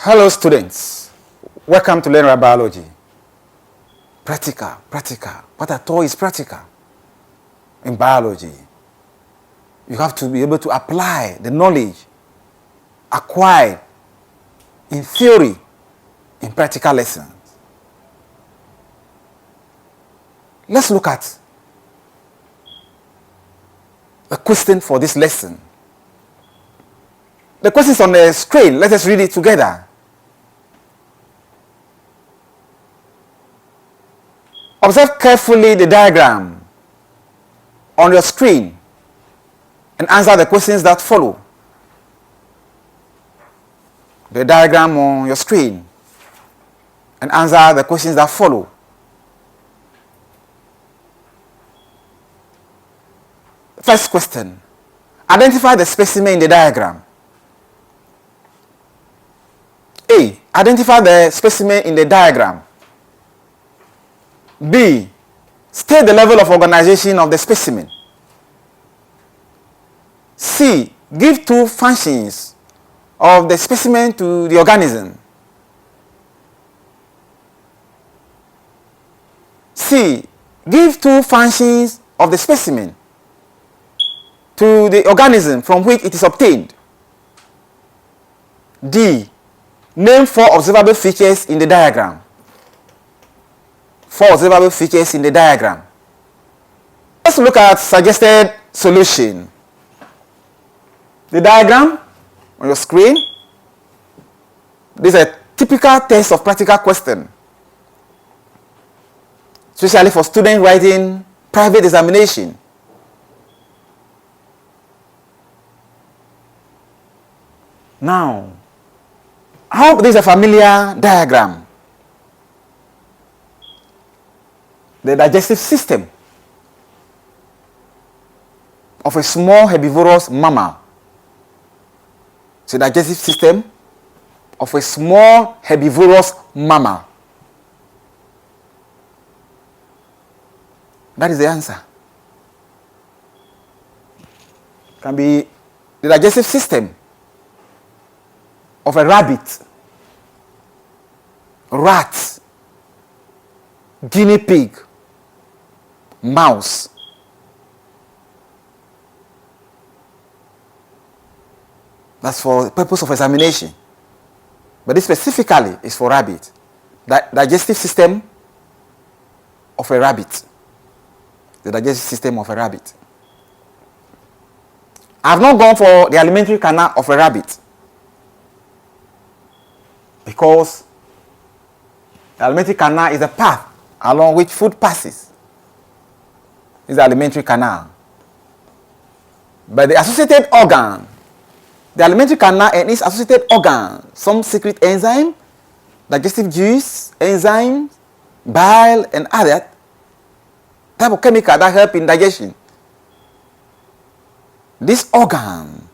Hello students, welcome to LearnRite Biology. Practical. What at all is practical in biology? You have to be able to apply the knowledge acquired in theory in practical lessons. Let's look at the question for this lesson. The question is on the screen. Let us read it together. Observe carefully the diagram on your screen and answer the questions that follow. The diagram on your screen and answer the questions that follow. First question. Identify the specimen in the diagram. A. Identify the specimen in the diagram. B. State the level of organization of the specimen. C. Give two functions of the specimen to the organism. C. Give two functions of the specimen to the organism from which it is obtained. D. Name 4 observable features in the diagram. 4 observable features in the diagram. Let's look at suggested solution. The diagram on your screen. This is a typical test of practical question, especially for students writing private examination. Now, I hope this is a familiar diagram. The digestive system of a small herbivorous mammal. It's the digestive system of a small herbivorous mammal. That is the answer. Can be the digestive system of a rabbit, rat, guinea pig, mouse. That's for the purpose of examination. But this specifically is for rabbit. Digestive system of a rabbit. The digestive system of a rabbit. I have not gone for the alimentary canal of a rabbit, because the alimentary canal is a path along which food passes. It's the alimentary canal. But the associated organ, the alimentary canal and its associated organ, some secret enzyme, digestive juice, enzymes, bile, and other type of chemical that help in digestion. This organ,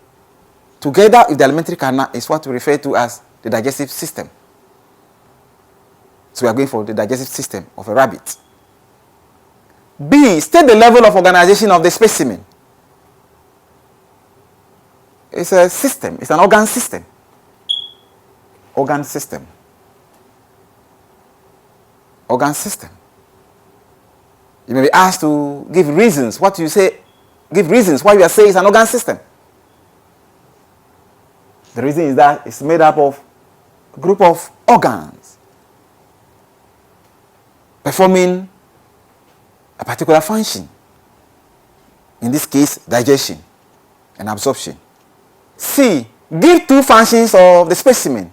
together with the alimentary canal, is what we refer to as the digestive system. So we are going for the digestive system of a rabbit. B. State the level of organization of the specimen. It's a system. It's an organ system. Organ system. Organ system. You may be asked to give reasons. What you say, give reasons why you are saying it's an organ system. The reason is that it's made up of a group of organs performing a particular function. In this case, digestion and absorption. C. Give two functions of the specimen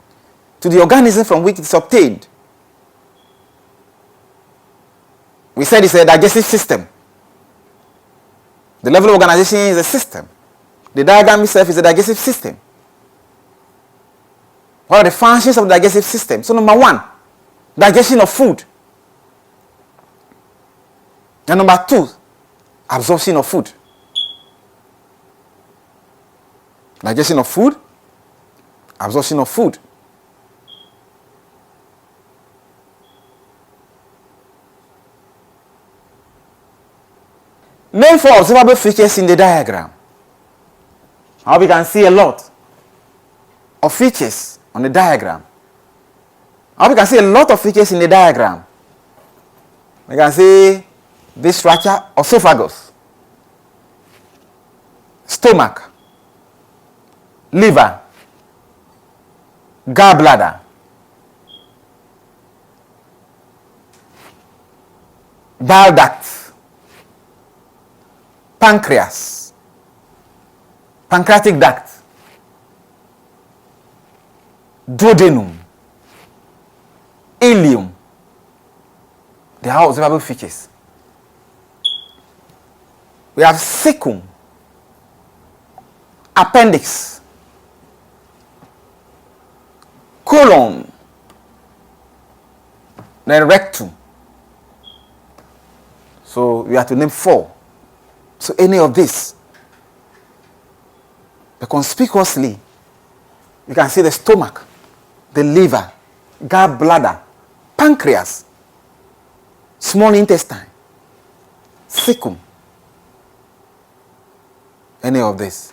to the organism from which it is obtained. We said it's a digestive system. The level of organization is a system. The diagram itself is a digestive system. What are the functions of the digestive system? So number 1, digestion of food. And number 2, absorption of food. Digestion of food, absorption of food. Name 4 observable features in the diagram. How we can see a lot of features on the diagram. And we can see a lot of features in the diagram. We can see this structure: esophagus, stomach, liver, gallbladder, bile duct, pancreas, pancreatic duct, duodenum, ileum. They are all observable features. We have cecum, appendix, colon, then rectum. So we have to name 4. So any of this, but conspicuously, you can see the stomach, the liver, gallbladder, pancreas, small intestine, cecum. Any of this.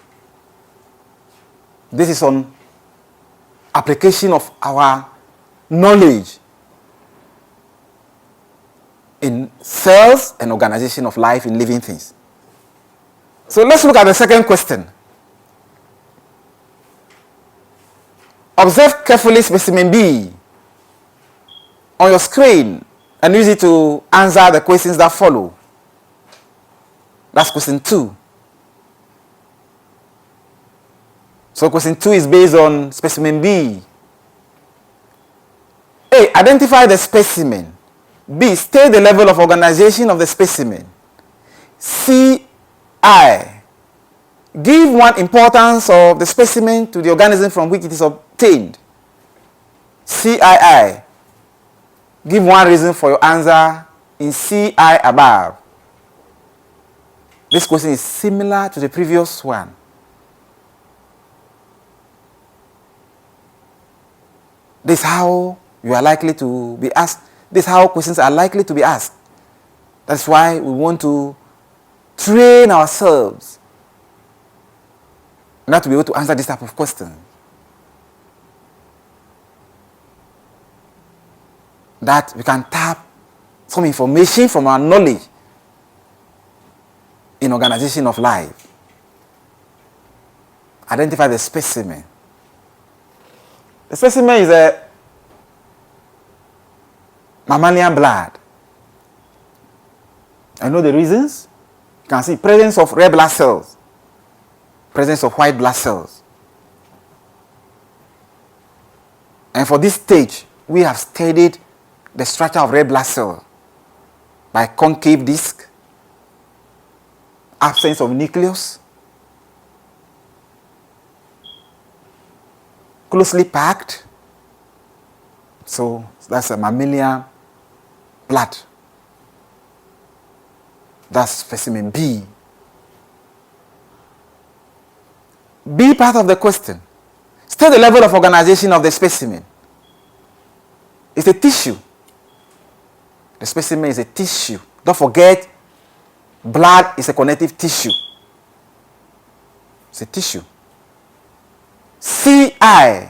This is on application of our knowledge in cells and organization of life in living things. So let's look at the second question. Observe carefully specimen B on your screen and use it to answer the questions that follow. That's question 2. So question 2 is based on specimen B. A. Identify the specimen. B. State the level of organization of the specimen. C. I. Give one importance of the specimen to the organism from which it is obtained. CII. Give one reason for your answer in CI above. This question is similar to the previous one. This is how you are likely to be asked. This is how questions are likely to be asked. That's why we want to train ourselves not to be able to answer this type of question. That we can tap some information from our knowledge in organization of life. Identify the specimen. The specimen is a mammalian blood. I know the reasons. You can see presence of red blood cells, presence of white blood cells. And for this stage, we have studied the structure of red blood cell by concave disc, absence of nucleus, closely packed. So that's a mammalian blood. That's specimen B. B part of the question. State the level of organization of the specimen. It's a tissue. The specimen is a tissue. Don't forget, blood is a connective tissue. It's a tissue. CI.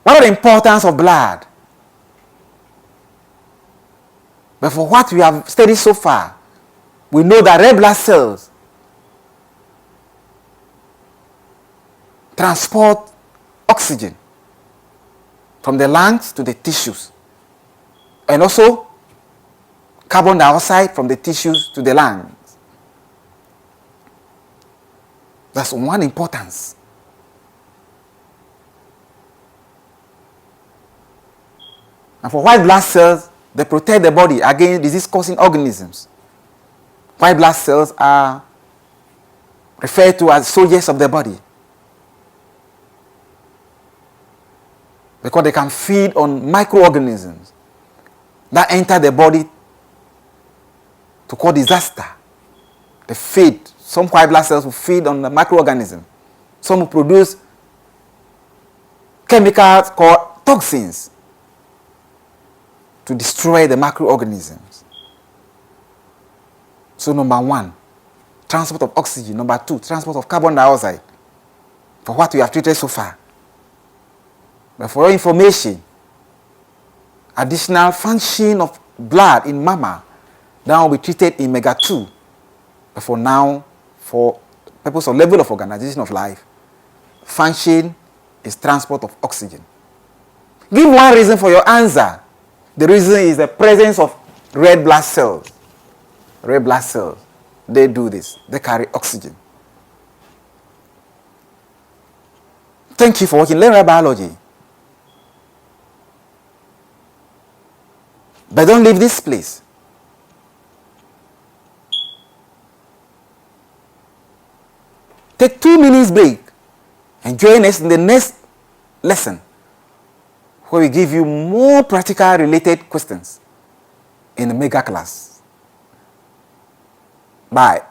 What are the importance of blood? But for what we have studied so far, we know that red blood cells transport oxygen from the lungs to the tissues, and also carbon dioxide from the tissues to the lungs. That's one importance. And for white blood cells, they protect the body against disease-causing organisms. White blood cells are referred to as soldiers of the body because they can feed on microorganisms that enter the body to cause disaster. They feed. Some white blood cells will feed on the microorganism. Some will produce chemicals called toxins to destroy the microorganisms. So number 1, transport of oxygen. Number 2, transport of carbon dioxide. For what we have treated so far. But for your information, additional function of blood in mama that will be treated in Omega 2. But for now, for purpose of level of organization of life, function is transport of oxygen. Give one reason for your answer. The reason is the presence of red blood cells. Red blood cells, they do this. They carry oxygen. Thank you for watching LearnRite Biology. But don't leave this place. Take 2 minutes break and join us in the next lesson where we give you more practical related questions in the mega class. Bye.